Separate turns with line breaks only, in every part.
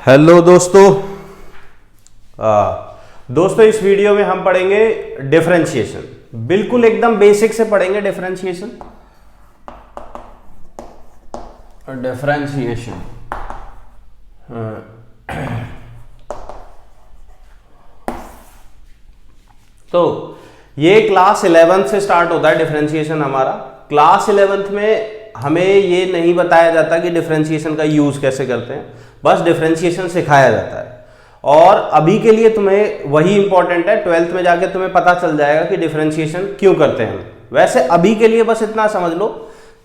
Hello दोस्तों। दोस्तों इस वीडियो में हम पढ़ेंगे डिफरेंशिएशन। बिल्कुल एकदम बेसिक से पढ़ेंगे डिफरेंशिएशन। डिफरेंशिएशन तो ये क्लास 11th से स्टार्ट होता है डिफरेंशिएशन हमारा। क्लास 11th में हमें ये नहीं बताया जाता कि डिफरेंशिएशन का यूज कैसे करते हैं, बस डिफरेंशिएशन सिखाया जाता है। और अभी के लिए तुम्हें वही इंपॉर्टेंट है, 12th में जाके तुम्हें पता चल जाएगा कि डिफरेंशिएशन क्यों करते हैं। वैसे अभी के लिए बस इतना समझ लो,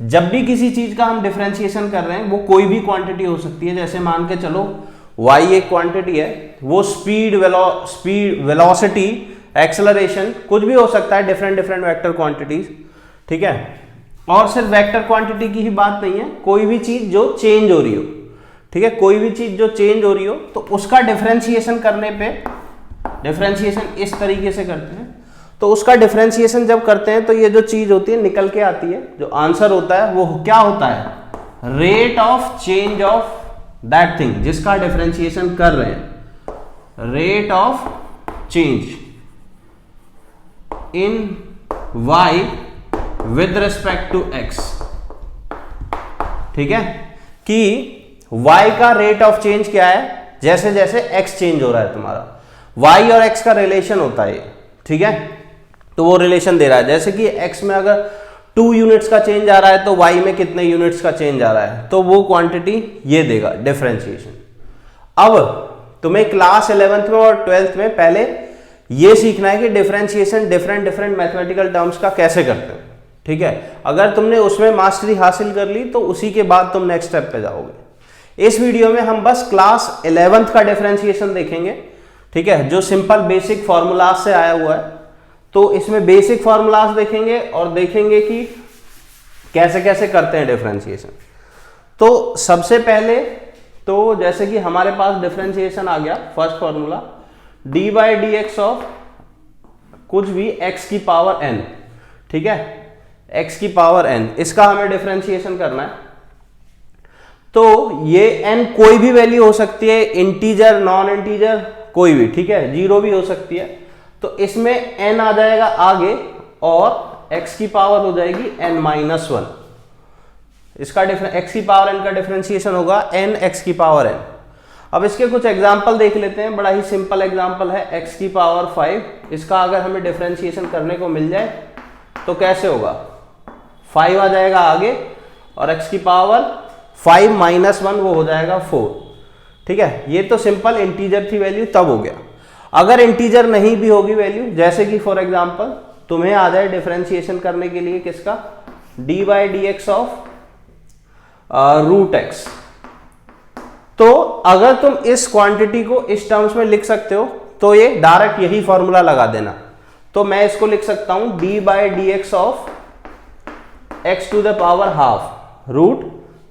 जब भी किसी चीज का हम डिफरेंशिएशन कर रहे हैं वो कोई भी क्वांटिटी हो सकती है। जैसे मान के चलो y एक क्वांटिटी है, वो स्पीड, वेलोसिटी, एक्सेलरेशन कुछ भी हो सकता है, डिफरेंट वेक्टर क्वांटिटीज, ठीक है। और सिर्फ वेक्टर क्वांटिटी की ही बात नहीं है, कोई भी चीज जो चेंज हो रही हो, ठीक है, कोई भी चीज जो चेंज हो रही हो तो उसका डिफरेंशिएशन करने पे, डिफरेंशिएशन इस तरीके से करते हैं। तो उसका डिफरेंशिएशन जब करते हैं तो ये जो चीज होती है निकल के आती है, जो आंसर होता है वो क्या होता है, rate of change of that thing जिसका डिफरेंशिएशन कर रहे हैं, rate of change in y with respect to x, ठीक है, कि y का रेट ऑफ चेंज क्या है, जैसे जैसे x चेंज हो रहा है तुम्हारा, y और x का रिलेशन होता है, ठीक है। तो वो रिलेशन दे रहा है, जैसे कि x में अगर 2 यूनिट्स का चेंज आ रहा है तो y में कितने यूनिट्स का चेंज आ रहा है, तो वो क्वांटिटी ये देगा डिफरेंशिएशन। अब तुम्हें क्लास 11th में और 12th में पहले ये सीखना है कि डिफरेंशिएशन डिफरेंट मैथमेटिकल टर्म्स का कैसे करते हैं, ठीक है। अगर तुमने उसमें मास्टरी हासिल कर ली तो उसी के बाद तुम नेक्स्ट स्टेप पे जाओगे। इस वीडियो में हम बस क्लास 11th का डिफरेंशिएशन देखेंगे, ठीक है, जो सिंपल बेसिक फॉर्मूलाज से आया हुआ है। तो इसमें बेसिक फॉर्मूलाज देखेंगे और देखेंगे कि कैसे कैसे करते हैं डिफरेंशिएशन। तो सबसे पहले तो जैसे कि हमारे पास डिफरेंशिएशन आ गया, first formula D by d x of कुछ भी x की पावर n, ठीक है, x की पावर n, इसका हमें डिफरेंशिएशन करना है। तो ये n कोई भी वैल्यू हो सकती है, इंटीजर, नॉन इंटीजर, कोई भी, ठीक है, 0 भी हो सकती है। तो इसमें n आ जाएगा आगे और x की पावर हो जाएगी n-1। इसका x की पावर n का डिफरेंशिएशन होगा n x की पावर n। अब इसके कुछ एग्जाम्पल देख लेते हैं। बड़ा ही सिंपल एग्जाम्पल है x की पावर 5। इसका अगर हमें डिफरेंशिएशन करने को मिल जाए तो कैसे होगा, 5 आ जाएगा आगे और x की पावर 5-1 वो हो जाएगा 4, ठीक है। ये तो सिंपल इंटीजर थी वैल्यू, तब हो गया। अगर इंटीजर नहीं भी होगी वैल्यू, जैसे कि फॉर एग्जांपल तुम्हें आ जाए डिफरेंशिएशन करने के लिए किसका, d by d x of root x. तो अगर तुम इस क्वांटिटी को इस टर्म्स में लिख सकते हो तो ये डायरेक्ट यही फॉर्मूला लगा देना। तो मैं इसको लिख सकता हूं d by d x of x to the power half, root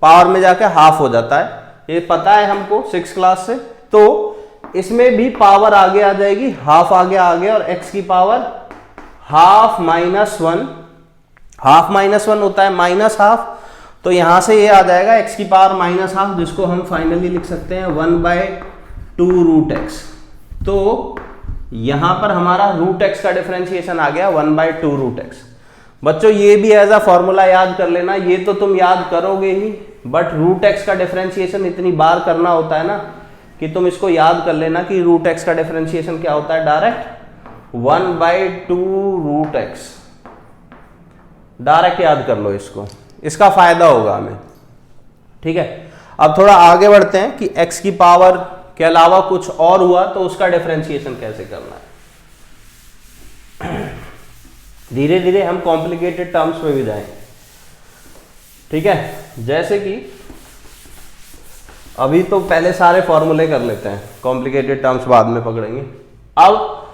power में जाकर हाफ हो जाता है, ये पता है हमको 6th क्लास से। तो इसमें भी पावर आगे आ जाएगी, हाफ आगे आ गया, और x की पावर हाफ-1, हाफ-1 होता है माइनस हाफ, तो यहां से ये आ जाएगा x की पावर -हाफ, जिसको हम फाइनली लिख सकते हैं 1/2 रूट एक्स। तो यहां पर हमारा रूट एक्स का डिफरेंशिएशन आ गया 1/2 रूट एक्स। बच्चों ये भी एज अ फॉर्मूला याद कर लेना, ये तो तुम याद करोगे ही, बट रूट एक्स का डिफरेंशिएशन इतनी बार करना होता है ना कि तुम इसको याद कर लेना कि रूट एक्स का डिफरेंशिएशन क्या होता है, डायरेक्ट 1/2 रूट एक्स। डायरेक्ट याद कर लो इसको, इसका फायदा होगा हमें, ठीक है। अब थोड़ा आगे बढ़ते हैं कि x की पावर के अलावा कुछ और हुआ तो उसका डिफरेंशिएशन कैसे करना है। धीरे धीरे हम कॉम्प्लिकेटेड टर्म्स में भी जाएं, ठीक है। जैसे कि अभी तो पहले सारे फॉर्मूले कर लेते हैं, कॉम्प्लिकेटेड टर्म्स बाद में पकड़ेंगे। अब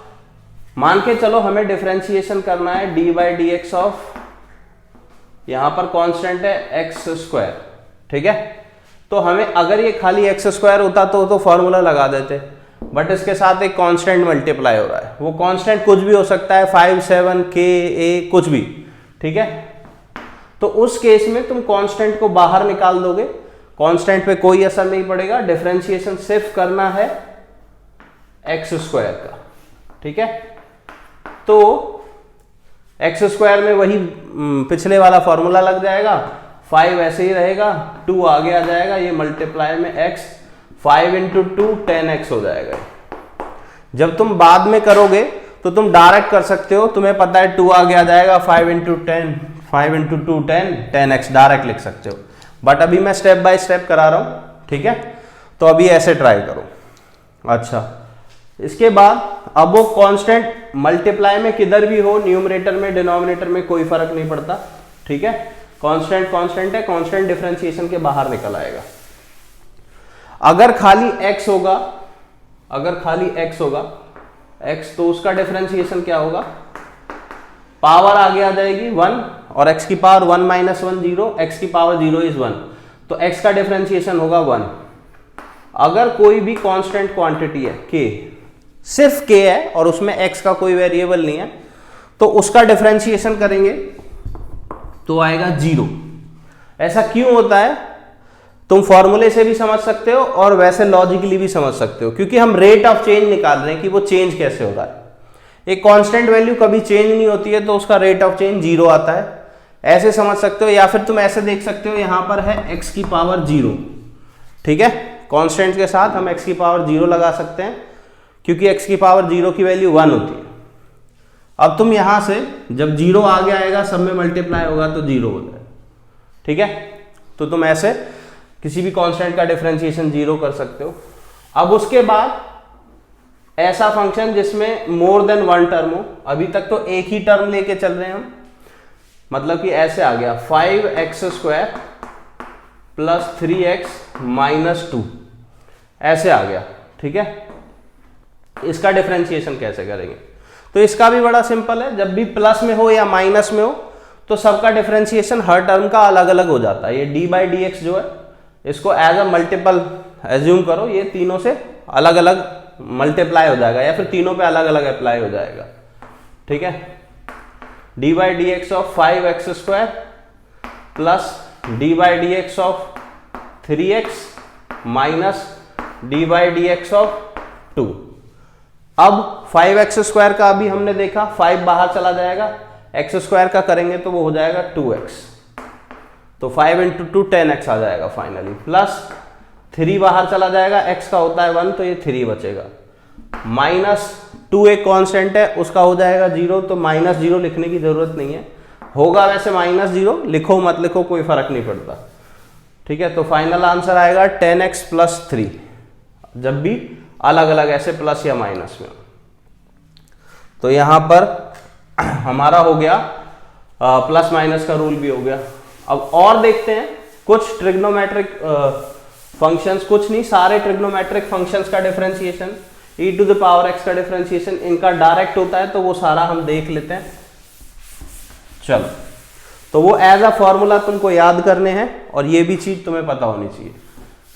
मान के चलो हमें डिफरेंशिएशन करना है D by d x of, यहां पर कांस्टेंट है x², ठीक है। तो हमें अगर ये खाली x² होता तो फॉर्मूला लगा देते, बट इसके साथ एक कांस्टेंट मल्टीप्लाई हो रहा है। वो कांस्टेंट कुछ भी हो सकता है, 5, 7, k, a, कुछ भी, ठीक है। तो उस केस में तुम कांस्टेंट को बाहर निकाल दोगे, कांस्टेंट पे कोई असर नहीं पड़ेगा, डिफरेंशिएशन सिर्फ करना है एक्स स्क्वायर का, ठीक है। तो एक्स स्क्वायर में वही पिछले वाला फॉर्मूला लग जाएगा, 5 ऐसे ही रहेगा, 2 आगे आ जाएगा, ये मल्टीप्लाई में x, 5 इंटू 2 10x हो जाएगा। जब तुम बाद में करोगे तो तुम डायरेक्ट कर सकते हो, तुम्हें पता है 2 आगे आ जाएगा, 5 इंटू 10, 5 इंटू 2 10, 10x डायरेक्ट लिख सकते हो। बट अभी मैं स्टेप बाय स्टेप करा रहा हूं, ठीक है। तो अभी ऐसे ट्राई करो। अच्छा, इसके बाद अब वो कांस्टेंट मल्टीप्लाई में किधर भी हो, न्यूमरेटर में डिनोमिनेटर में कोई फर्क नहीं पड़ता, ठीक है। कांस्टेंट कांस्टेंट है, कांस्टेंट डिफरेंशिएशन के बाहर निकल आएगा। अगर खाली x होगा, अगर खाली x होगा, x तो उसका डिफरेंशिएशन क्या होगा, पावर आगे आ जाएगी 1 और x की पावर 1 माइनस 1 0, x की पावर 0 इज 1, तो x का डिफरेंशिएशन होगा 1। अगर कोई भी कांस्टेंट क्वांटिटी है k, सिर्फ k है और उसमें x का कोई वेरिएबल नहीं है, तो उसका डिफरेंशिएशन करेंगे तो आएगा 0। ऐसा क्यों होता है, तुम फॉर्मूले से भी समझ सकते हो और वैसे लॉजिकली भी समझ सकते हो, क्योंकि हम रेट ऑफ चेंज निकाल रहे हैं कि वो चेंज कैसे हो रहा है। एक कांस्टेंट वैल्यू कभी चेंज नहीं होती है तो उसका रेट ऑफ चेंज 0 आता है, ऐसे समझ सकते हो। या फिर तुम ऐसे देख सकते हो, यहां पर है x की पावर 0, ठीक है। कांस्टेंट के साथ हम x की पावर 0 लगा सकते हैं, क्योंकि x की पावर 0 की वैल्यू 1 होती है। अब तुम यहां से जब 0 आगे आएगा, सब में मल्टीप्लाई होगा तो 0 हो जाएगा, ठीक है। तो तुम ऐसे किसी भी कांस्टेंट का डिफरेंशिएशन 0 कर सकते हो। अब उसके बाद ऐसा फंक्शन जिसमें मोर देन 1 टर्म हो, अभी तक तो एक ही टर्म लेके चल रहे हैं हम, मतलब कि ऐसे आ गया 5x square plus 3x minus 2, ऐसे आ गया, ठीक है। इसका डिफरेंशिएशन कैसे करेंगे, तो इसका भी बड़ा सिंपल है। जब भी प्लस में हो या माइनस में हो तो सबका डिफरेंशिएशन हर टर्म का अलग अलग हो जाता है। ये डी बाई डी एक्स जो है, इसको एज अ मल्टीपल एज्यूम करो, ये तीनों से अलग अलग मल्टीप्लाई हो जाएगा या फिर तीनों पे अलग अलग अप्लाई हो जाएगा, ठीक है। D by d x of 5x square plus D by d x of 3x minus D by d x of 2। अब 5x स्क्वायर का अभी हमने देखा, 5 बाहर चला जाएगा, x स्क्वायर का करेंगे तो वो हो जाएगा 2x, तो 5 इंटू 2 10x आ जाएगा फाइनली, प्लस 3 बाहर चला जाएगा, x का होता है 1 तो ये 3 बचेगा, माइनस 2 एक कांस्टेंट है उसका हो जाएगा 0, तो माइनस 0 लिखने की जरूरत नहीं है, होगा वैसे माइनस 0, लिखो मत लिखो कोई फर्क नहीं पड़ता, ठीक है। तो फाइनल आंसर आएगा 10x प्लस 3, जब भी अलग अलग ऐसे प्लस या माइनस में। तो यहां पर हमारा हो गया प्लस माइनस का रूल भी हो गया। अब और देखते हैं कुछ ट्रिग्नोमेट्रिक फंक्शंस, कुछ नहीं सारे ट्रिग्नोमेट्रिक फंक्शंस का differentiation, e to the power x का डिफरेंशिएशन इनका डायरेक्ट होता है, तो वो सारा हम देख लेते हैं। चलो, तो वो एज अ फॉर्मूला तुमको याद करने हैं और ये भी चीज तुम्हें पता होनी चाहिए।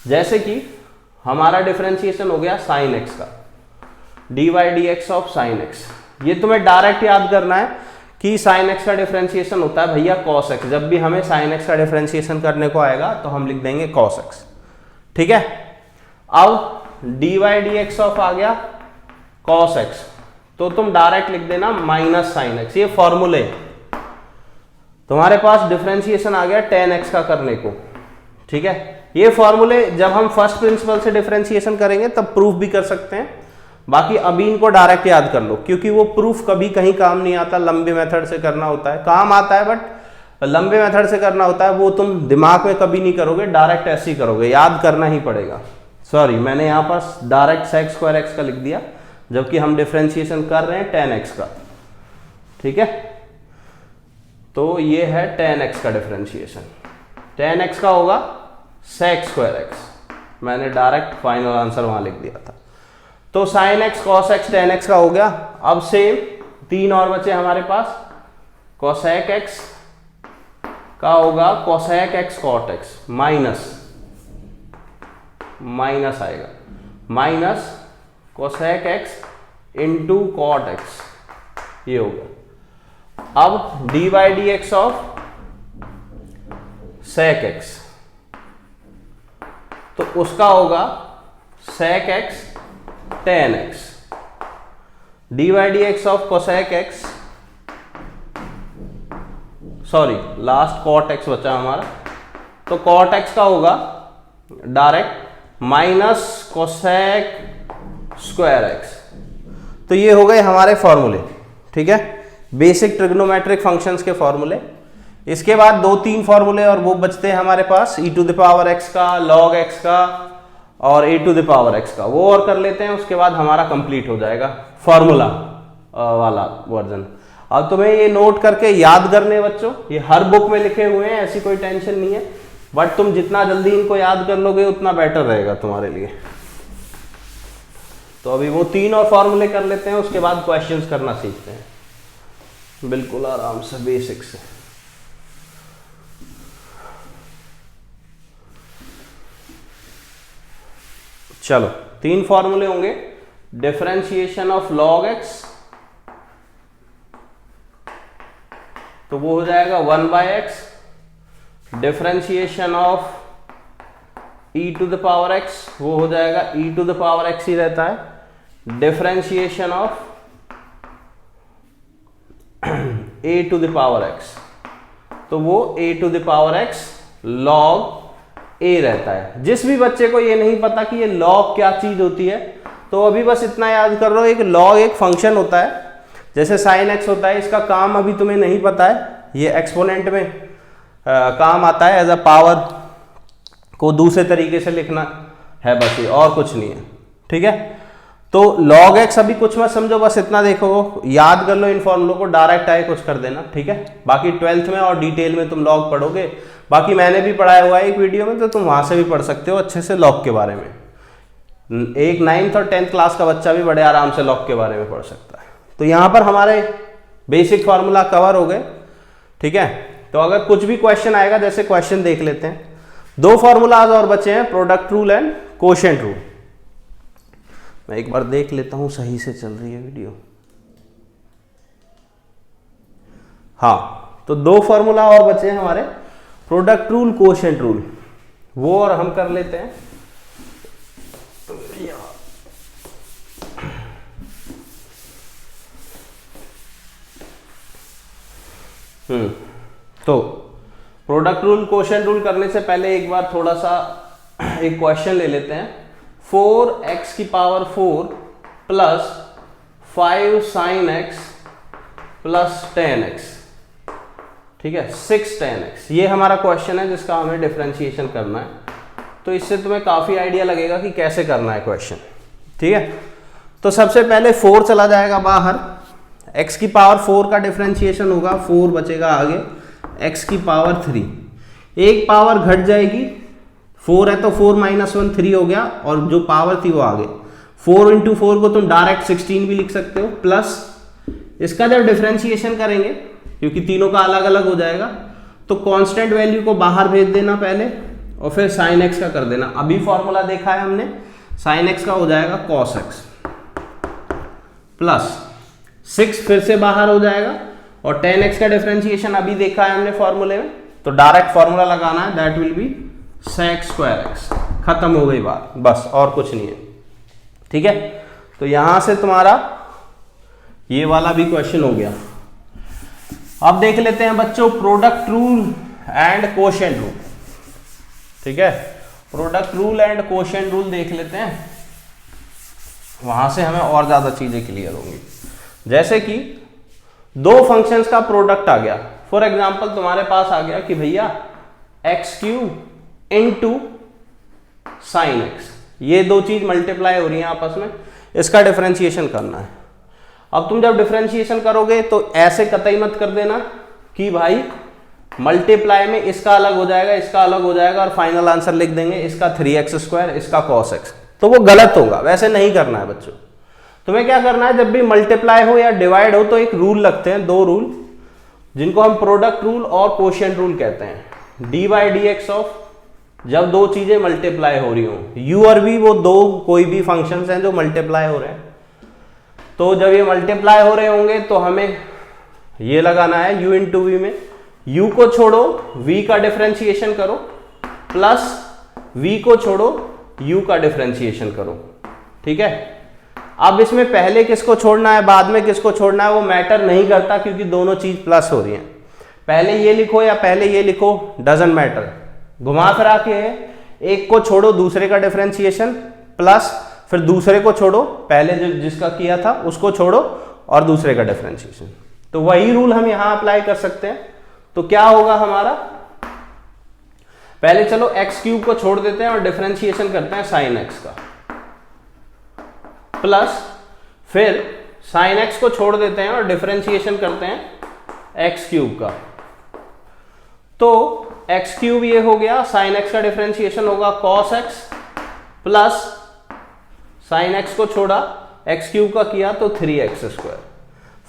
जैसे कि हमारा डिफरेंशिएशन हो गया साइन x का, d y d x of sine x, ये तुम्हें डायरेक्ट याद करना है कि साइन x का डिफरेंशिएशन होता है भैया cos x। जब भी हमें साइन x का डिफरेंशिएशन करने को आएगा तो हम लिख देंगे cos x, ठीक है। अब d y d x of आ गया cos x, तो तुम डायरेक्ट लिख देना माइनस साइन x, ये फॉर्मूले। तुम्हारे पास डिफरेंशिएशन आ गया 10x का करने को, ठीक है। ये फॉर्मूले जब हम फर्स्ट प्रिंसिपल से डिफरेंशिएशन करेंगे तब प्रूफ भी कर सकते हैं, बाकी अभी इनको डायरेक्ट याद कर लो, क्योंकि वो प्रूफ कभी कहीं काम नहीं आता, लंबे मेथड से करना होता है, काम आता है बट लंबे मेथड से करना होता है, वो तुम दिमाग में कभी नहीं करोगे, डायरेक्ट ऐसे ही करोगे, याद करना ही पड़ेगा। सॉरी, मैंने यहाँ पर डायरेक्ट sec स्क्वायर x का लिख दिया, जबकि हम डिफरेंशिएशन कर रहे हैं 10x का, ठीक है। तो ये है 10x का डिफरेंशिएशन, 10x का होगा sec स्क्वायर x, मैंने डायरेक्ट फाइनल आंसर वहां लिख दिया था। तो sin x cos x 10x का हो गया। अब सेम 3 और बचे हमारे पास, cosec x का होगा cosec x cot x, minus आएगा, minus cosec x into cot x, ये हो गया। अब d by d x of sec x तो उसका होगा sec x tan x, dy dx of cosec x, sorry last cot x बचा हमारा, तो cot x का होगा direct minus cosec square x। तो ये हो गए हमारे फॉर्मूले, ठीक है, बेसिक ट्रिग्नोमेट्रिक फंक्शंस के फॉर्मूले। इसके बाद 2-3 फॉर्मूले और वो बचते हैं हमारे पास, e to the power x का, log x का और a to the power x का, वो और कर लेते हैं। उसके बाद हमारा कंप्लीट हो जाएगा फॉर्मूला वाला वर्जन। अब तुम्हें ये नोट करके याद करने बच्चों, ये हर बुक में लिखे हुए हैं, ऐसी कोई टेंशन नहीं है, बट तुम जितना जल्दी इनको याद कर लोगे उतना बेटर रहेगा तुम्हारे लिए। तो अभी वो 3 और फॉर्मूले कर लेते हैं, उसके बाद क्वेश्चंस करना सीखते हैं बिल्कुल आराम से बेसिक से। चलो 3 फॉर्मूले होंगे। डिफरेंशिएशन ऑफ log x, तो वो हो जाएगा 1/x। Differentiation of e to the power x, वो हो जाएगा e to the power x ही रहता है। Differentiation of a to the power x, तो वो a to the power x log a रहता है। जिस भी बच्चे को ये नहीं पता कि ये log क्या चीज होती है, तो अभी बस इतना याद कर लो, एक log एक फंक्शन होता है, जैसे sin x होता है, इसका काम अभी तुम्हें नहीं पता है, ये एक्सपोनेंट में काम आता है, एज अ पावर को दूसरे तरीके से लिखना है, बस ये और कुछ नहीं है, ठीक है। तो log x अभी कुछ मत समझो, बस इतना देखो, याद कर लो इन फॉर्मूलों को, डायरेक्ट आए कुछ कर देना, ठीक है। बाकी 12th में और डिटेल में तुम log पढ़ोगे, बाकी मैंने भी पढ़ाया हुआ है एक वीडियो में, तो तुम वहां से भी पढ़ सकते हो अच्छे से log के बारे में। एक 9th और 10th क्लास का बच्चा भी बड़े आराम से log के बारे में पढ़ सकता है। तो यहाँ पर हमारे बेसिक फार्मूला कवर हो गए, ठीक है। तो अगर कुछ भी क्वेश्चन आएगा, जैसे क्वेश्चन देख लेते हैं, 2 फॉर्मूलाज और बचे हैं, product rule and quotient rule. मैं एक बार देख लेता हूं सही से चल रही है वीडियो। हाँ, तो 2 फॉर्मूला और बचे हैं हमारे, प्रोडक्ट रूल, कोशेंट रूल, वो और हम कर लेते हैं। तो प्रोडक्ट रूल, कोशेंट रूल करने से पहले एक बार थोड़ा सा एक क्वेश्चन ले लेते हैं। 4x की power 4 plus 5 sin x plus 10x, ठीक है, 6 10x, ये हमारा क्वेश्चन है जिसका हमें डिफरेंशिएशन करना है। तो इससे तुम्हें काफी आइडिया लगेगा कि कैसे करना है क्वेश्चन, ठीक है। तो सबसे पहले 4 चला जाएगा बाहर, x की पावर 4 का डिफरेंशिएशन होगा, 4 बचेगा आगे, x की पावर 3, एक पावर घट जाएगी, 4 है तो 4 - 1 3 हो गया, और जो पावर थी वो आगे, 4 × 4 को तुम डायरेक्ट 16 भी लिख सकते हो, प्लस इसका जब डिफरेंशिएशन करेंगे, क्योंकि तीनों का अलग अलग हो जाएगा, तो कांस्टेंट वैल्यू को बाहर भेज देना पहले, और फिर sin x का कर देना। अभी फॉर्मूला देखा है हमने, sin x का हो जाएगा cos x, प्लस 6 फिर से बाहर हो जाएगा, और 10x का डिफरेंशिएशन अभी देखा है हमने फॉर्मूले में, तो डायरेक्ट फॉर्मूला लगाना है, that will be sec square x। खत्म हो गई बात, बस और कुछ नहीं है, ठीक है। तो यहां से तुम्हारा ये वाला भी क्वेश्चन हो गया। अब देख लेते हैं बच्चों product rule and quotient rule, ठीक है। Product rule and quotient rule देख लेते हैं, वहां से हमें और ज्यादा चीजें क्लियर होंगी। जैसे कि 2 फंक्शंस का प्रोडक्ट आ गया, फॉर एग्जांपल तुम्हारे पास आ गया कि भैया x³ × sin x, ये 2 चीज मल्टीप्लाई हो रही हैं आपस में, इसका डिफरेंशिएशन करना है। अब तुम जब डिफरेंशिएशन करोगे तो ऐसे कतई मत कर देना कि भाई मल्टीप्लाई में इसका अलग हो जाएगा, इसका अलग हो जाएगा, और फाइनल आंसर लिख देंगे इसका 3x², इसका cos x, तो वो गलत होगा, वैसे नहीं करना है बच्चों। तुम्हें क्या करना है, जब भी मल्टीप्लाई हो या डिवाइड हो तो एक रूल लगते हैं, 2 रूल, जिनको हम प्रोडक्ट रूल और कोशेंट रूल कहते हैं। dy/dx ऑफ, जब 2 चीजें मल्टीप्लाई हो रही हो, u और v वो 2 कोई भी फंक्शंस हैं जो मल्टीप्लाई हो रहे हैं, तो जब ये मल्टीप्लाई हो रहे होंगे तो हमें ये लगाना है u × v में, u को छोड़ो, v का डिफरेंशिएशन करो, प्लस v को छोड़ो, u का डिफरेंशिएशन करो। ठीक है, अब इसमें पहले किसको छोड़ना है बाद में किसको छोड़ना है वो मैटर नहीं करता, क्योंकि दोनों चीज प्लस हो रही हैं। पहले ये लिखो या पहले ये लिखो, डजंट मैटर। घुमा फिरा के एक को छोड़ो दूसरे का डिफरेंशिएशन प्लस, फिर दूसरे को छोड़ो, पहले जो जिसका किया था उसको छोड़ो और दूसरे का डिफरेंशिएशन। तो वही रूल हम यहां अप्लाई कर सकते हैं। तो क्या होगा हमारा, पहले चलो एक्स क्यूब को छोड़ देते हैं और डिफरेंशिएशन करते हैं साइन एक्स का, प्लस फिर साइन एक्स को छोड़ देते हैं और डिफरेंशिएशन करते हैं एक्स क्यूब का। तो एक्स क्यूब ये हो गया, साइन एक्स का डिफरेंशिएशन होगा cos x, plus sine x को छोड़ा एक्स क्यूब का किया तो 3x स्क्वायर।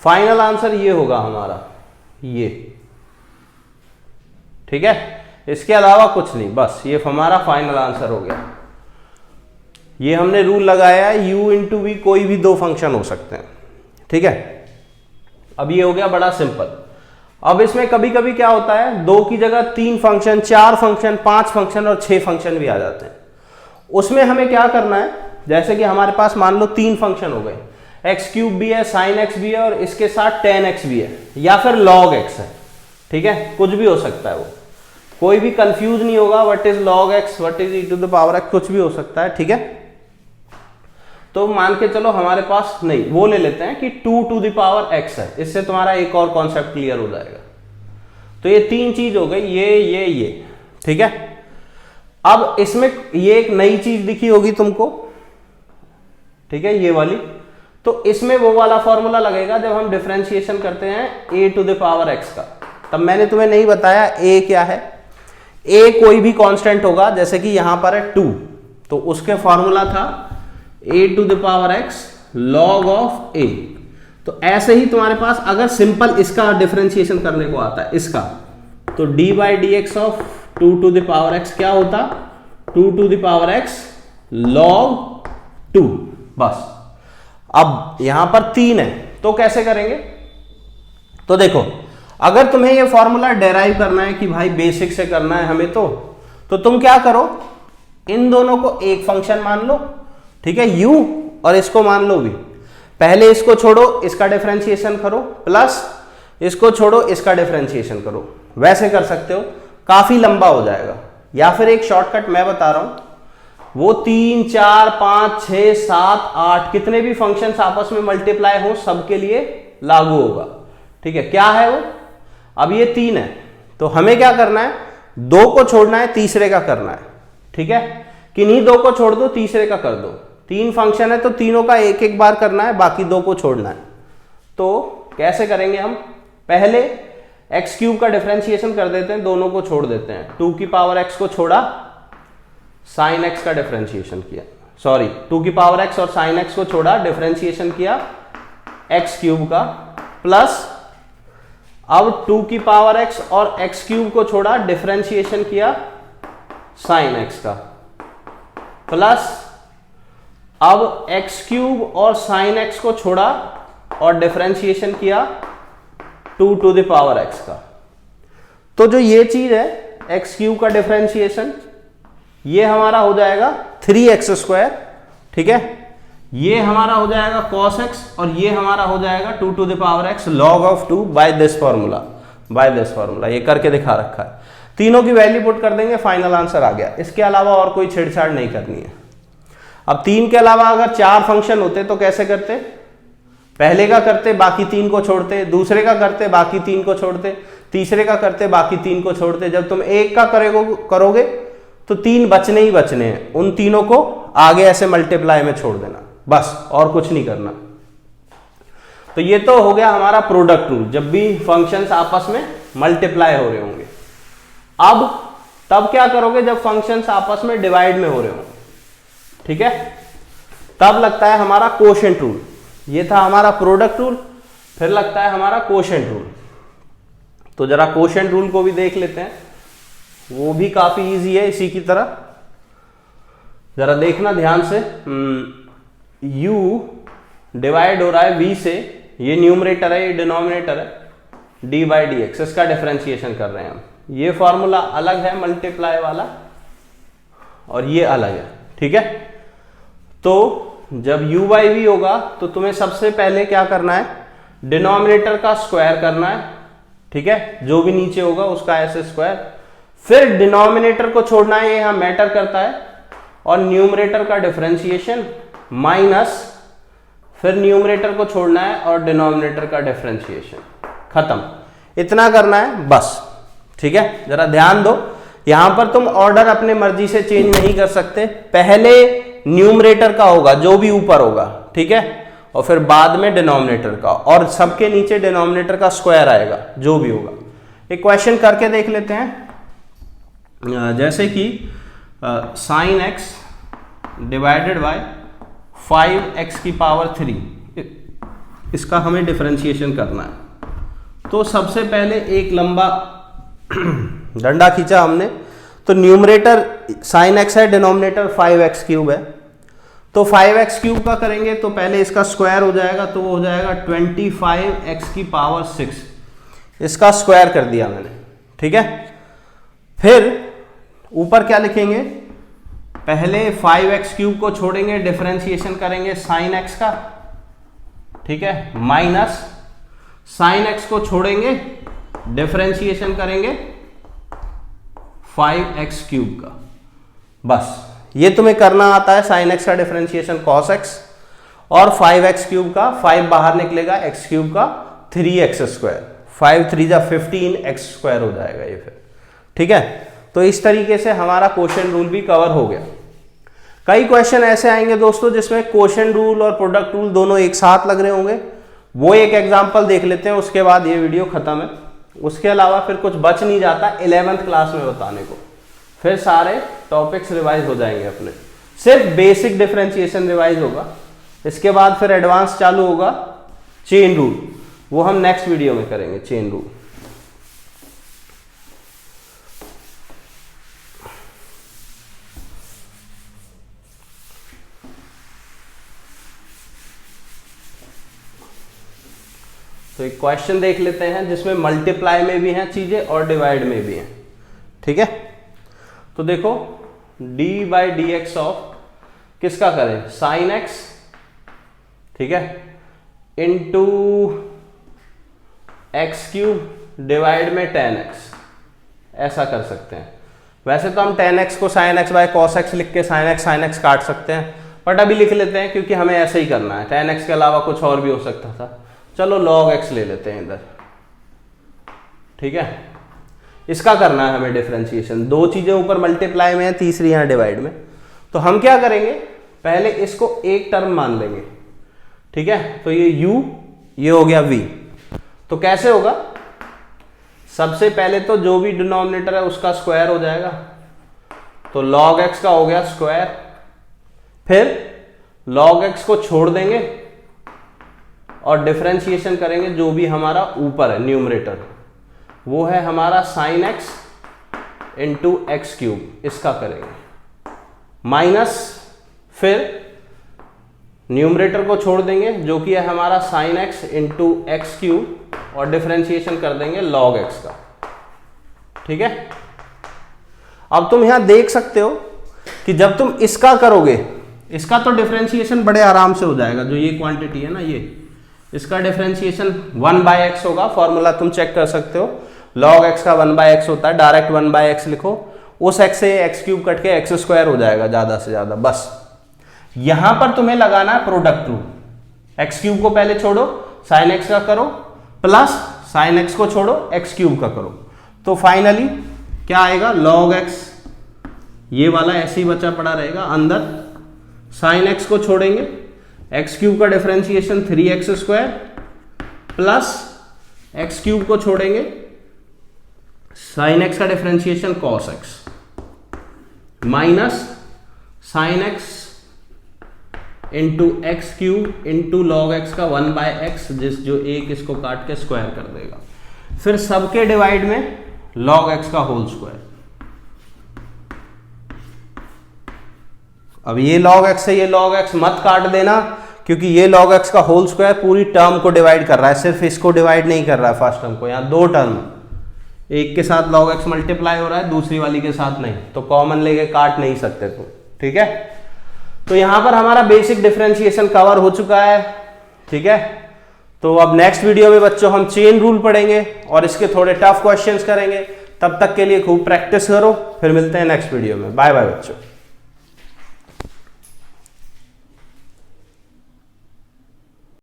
फाइनल आंसर ये होगा हमारा, ये। ठीक है, इसके अलावा कुछ नहीं, बस ये हमारा फाइनल आंसर हो गया। ये हमने रूल लगाया है, u इंटू वी कोई भी दो फंक्शन हो सकते हैं। ठीक है, अब ये हो गया बड़ा सिंपल। अब इसमें कभी कभी क्या होता है, दो की जगह 3 फंक्शन, 4 फंक्शन, 5 फंक्शन और 6 फंक्शन भी आ जाते हैं। उसमें हमें क्या करना है, जैसे कि हमारे पास मान लो 3 फंक्शन हो गए, एक्स क्यूब भी है, साइन एक्स भी है और इसके साथ टेन एक्स भी है, या फिर लॉग एक्स है। ठीक है, कुछ भी हो सकता है, वो कोई भी कंफ्यूज नहीं होगा, what is log x, what is e to the power x, कुछ भी हो सकता है। ठीक है, तो मान के चलो हमारे पास नहीं, वो ले लेते हैं कि 2 टू द पावर एक्स है, इससे तुम्हारा एक और कॉन्सेप्ट क्लियर हो जाएगा। तो ये 3 चीज हो गई, ये। ठीक है, अब इसमें ये एक नई चीज दिखी होगी तुमको, ठीक है, ये वाली। तो इसमें वो वाला फॉर्मूला लगेगा जब हम डिफरेंशिएशन करते हैं a to the power x का। तब मैंने तुम्हें नहीं बताया a क्या है। a कोई भी कांस्टेंट होगा, जैसे कि यहां पर है 2, तो उसके फॉर्मूला था a to the power x log of a। तो ऐसे ही तुम्हारे पास अगर सिंपल इसका डिफरेंशिएशन करने को आता है इसका, तो d by d x of 2 to the power x क्या होता, 2 to the power x log 2। बस, अब यहां पर 3 है, तो कैसे करेंगे। तो देखो, अगर तुम्हें ये फॉर्मूला डेराइव करना है कि भाई बेसिक से करना है हमें, तो तुम क्या करो, इन दोनों को एक फंक्शन मान लो। ठीक है, u, और इसको मान लो v। पहले इसको छोड़ो, इसका डिफरेंशिएशन करो, प्लस इसको छोड़ो, इसका डिफरेंशिएशन करो। वैसे कर सकते हो, काफी लंबा हो जाएगा। या फिर एक शॉर्टकट मैं बता रहा हूं, वो 3, 4, 5, 6, 7, 8 कितने भी फंक्शंस आपस में मल्टीप्लाई हो सबके लिए लागू होगा। ठीक है, क्या है वो, अब ये 3 है, तो हमें क्या करना है, 2 को छोड़ना है, तीसरे का करना है। ठीक है, किन्हीं 2 को छोड़ दो, तीसरे का कर दो। 3 फंक्शन है तो तीनों का एक एक बार करना है, बाकी 2 को छोड़ना है। तो कैसे करेंगे हम, पहले एक्स क्यूब का डिफरेंशिएशन कर देते हैं, दोनों को छोड़ देते हैं। 2 की पावर एक्स को छोड़ा, साइन एक्स का डिफरेंशिएशन किया, सॉरी 2 की पावर एक्स और साइन एक्स को छोड़ा, डिफरेंशिएशन किया एक्स क्यूब का, प्लस अब 2 की पावर एक्स और एक्स क्यूब को छोड़ा, डिफरेंशिएशन किया साइन एक्स का, प्लस अब एक्स क्यूब और साइन एक्स को छोड़ा और डिफरेंशिएशन किया 2 टू द पावर एक्स का। तो जो ये चीज है एक्स क्यूब का डिफरेंशिएशन, ये हमारा हो जाएगा 3x स्क्वायर। ठीक है, ये हमारा हो जाएगा cos x और ये हमारा हो जाएगा 2 to the power x log of 2 by this formula. ये करके दिखा रखा है, तीनों की वैल्यू पुट कर देंगे, फाइनल आंसर आ गया। इसके अलावा और कोई छेड़छाड़ नहीं करनी है। अब 3 के अलावा अगर 4 फंक्शन होते तो कैसे करते, पहले का करते बाकी 3 को छोड़ते, दूसरे का करते बाकी 3 को छोड़ते, तीसरे का करते बाकी 3 को छोड़ते। जब तुम एक का करोगे तो 3 बचने ही बचने हैं, उन तीनों को आगे ऐसे मल्टीप्लाई में छोड़ देना, बस और कुछ नहीं करना। तो ये तो हो गया हमारा प्रोडक्ट रूल, जब भी फंक्शंस आपस में मल्टीप्लाई हो रहे होंगे। अब तब क्या करोगे जब फंक्शंस आपस में डिवाइड में हो रहे होंगे। ठीक है, तब लगता है हमारा कोशेंट रूल। ये था हमारा प्रोडक्ट रूल, फिर लगता है हमारा कोशेंट रूल। तो जरा कोशेंट रूल को भी देख लेते हैं, वो भी काफी इजी है इसी की तरह। जरा देखना ध्यान से, u डिवाइड हो रहा है v से, ये न्यूमरेटर है, ये डिनोमिनेटर है, d बाई डी एक्स, इसका डिफरेंशिएशन कर रहे हैं हम। ये फॉर्मूला अलग है मल्टीप्लाई वाला, और ये अलग है, ठीक है। तो जब u बाई वी होगा तो तुम्हें सबसे पहले क्या करना है, डिनोमिनेटर का स्क्वायर करना है, ठीक है, जो भी नीचे होगा उसका ऐसे स्क्वायर, फिर डिनोमिनेटर को छोड़ना है, ये यहां मैटर करता है, और न्यूमरेटर का डिफरेंशिएशन माइनस फिर न्यूमरेटर को छोड़ना है और डिनोमिनेटर का डिफरेंशिएशन, खत्म, इतना करना है बस, ठीक है। जरा ध्यान दो, यहां पर तुम ऑर्डर अपने मर्जी से चेंज नहीं कर सकते, पहले न्यूमरेटर का होगा जो भी ऊपर होगा, ठीक है, और फिर बाद में डिनोमिनेटर का, और सबके नीचे डिनोमिनेटर का स्क्वायर आएगा जो भी होगा। एक क्वेश्चन करके देख लेते हैं, जैसे कि sine x divided by 5x की पावर 3, इसका हमें डिफरेंशिएशन करना है। तो सबसे पहले एक लंबा डंडा खींचा हमने, तो न्यूमरेटर साइन एक्स है, डिनोमिनेटर 5x क्यूब है, तो 5x क्यूब का करेंगे तो पहले इसका स्क्वायर हो जाएगा, तो वो हो जाएगा 25x की पावर 6, इसका स्क्वायर कर दिया मैंने, ठीक है। फिर ऊपर क्या लिखेंगे, पहले 5x क्यूब को छोड़ेंगे, डिफरेंशिएशन करेंगे साइन x का, ठीक है, माइनस साइन x को छोड़ेंगे, डिफरेंशिएशन करेंगे 5x क्यूब का, बस ये तुम्हें करना आता है। साइन x का डिफरेंशिएशन cos x, और 5x क्यूब का 5 बाहर निकलेगा, x क्यूब का 3x स्क्वायर, 5 3 जा 15x स्क्वायर हो जाएगा ये फिर, ठीक है। तो इस तरीके से हमारा क्वोशिएंट रूल भी कवर हो गया। कई क्वेश्चन ऐसे आएंगे दोस्तों जिसमें क्वोशिएंट रूल और प्रोडक्ट रूल दोनों एक साथ लग रहे होंगे, वो एक एग्जांपल देख लेते हैं, उसके बाद ये वीडियो खत्म है। उसके अलावा फिर कुछ बच नहीं जाता 11th क्लास में बताने को, फिर सारे टॉपिक्स रिवाइज हो जाएंगे अपने, सिर्फ बेसिक डिफरेंशिएशन रिवाइज होगा, इसके बाद फिर एडवांस चालू होगा चेन रूल, वो हम नेक्स्ट वीडियो में करेंगे चेन रूल। तो एक क्वेश्चन देख लेते हैं जिसमें मल्टीप्लाई में भी हैं चीजें और डिवाइड में भी हैं, ठीक है। तो देखो d by d x of किसका करें, साइन x, ठीक है, इंटू एक्स क्यूब डिवाइड में tan x, ऐसा कर सकते हैं। वैसे तो हम tan x को sin x by cos x लिख के sin x काट सकते हैं, बट अभी लिख लेते हैं क्योंकि हमें ऐसे ही करना है, tan x के अलावा कुछ और भी हो सकता था, चलो log x ले लेते हैं इधर, ठीक है। इसका करना है हमें डिफरेंशिएशन, दो चीजें ऊपर मल्टीप्लाई में है, तीसरी यहां डिवाइड में। तो हम क्या करेंगे, पहले इसको एक टर्म मान लेंगे, ठीक है। तो ये u, ये हो गया v, तो कैसे होगा, सबसे पहले तो जो भी डिनोमिनेटर है उसका स्क्वायर हो जाएगा, तो log x का हो गया स्क्वायर, फिर log x को छोड़ देंगे और डिफरेंशिएशन करेंगे जो भी हमारा ऊपर है न्यूमरेटर, वो है हमारा sine x into x cube, इसका करेंगे माइनस, फिर न्यूमरेटर को छोड़ देंगे जो कि है हमारा sine x into x cube, और डिफरेंशिएशन कर देंगे log x का, ठीक है। अब तुम यहां देख सकते हो कि जब तुम इसका करोगे, इसका तो डिफरेंशिएशन बड़े आराम से हो जाएगा, जो ये क्वांटिटी है ना, ये इसका डिफरेंशिएशन 1/x होगा, फॉर्मूला तुम चेक कर सकते हो, log x का 1/x होता है, डायरेक्ट 1/x लिखो, उस x से x क्यूब कट के x स्क्वायर हो जाएगा ज्यादा से ज्यादा, बस। यहां पर तुम्हें लगाना है प्रोडक्ट रूल, x क्यूब को पहले छोड़ो, साइन x का करो, प्लस साइन x को छोड़ो, x क्यूब का करो, तो फाइनली क्या आएगा, log x, ये वाला ऐसे ही बचा पड़ा रहेगा, अंदर साइन x को छोड़ेंगे, एक्स क्यूब का differentiation 3x square, plus x cube को छोड़ेंगे, साइन x का differentiation cos x, minus sine x into x cube into log x का 1/x, जिस जो एक इसको काट के स्क्वायर कर देगा, फिर सबके डिवाइड में log x का होल स्क्वायर। अब ये log x से ये log x मत काट देना, क्योंकि ये log x का होल स्क्वायर पूरी टर्म को डिवाइड कर रहा है, सिर्फ इसको डिवाइड नहीं कर रहा है फर्स्ट टर्म को, यहां दो टर्म, एक के साथ log x मल्टीप्लाई हो रहा है, दूसरी वाली के साथ नहीं, तो कॉमन लेके काट नहीं सकते तुम, ठीक है। तो यहां पर हमारा बेसिक डिफरेंशिएशन कवर हो चुका है, ठीक है। तो अब नेक्स्ट वीडियो में बच्चों हम चेन रूल पढ़ेंगे और इसके थोड़े टफ क्वेश्चंस करेंगे। तब तक के लिए खूब प्रैक्टिस करो, फिर मिलते हैं नेक्स्ट वीडियो में। बाय बाय बच्चों।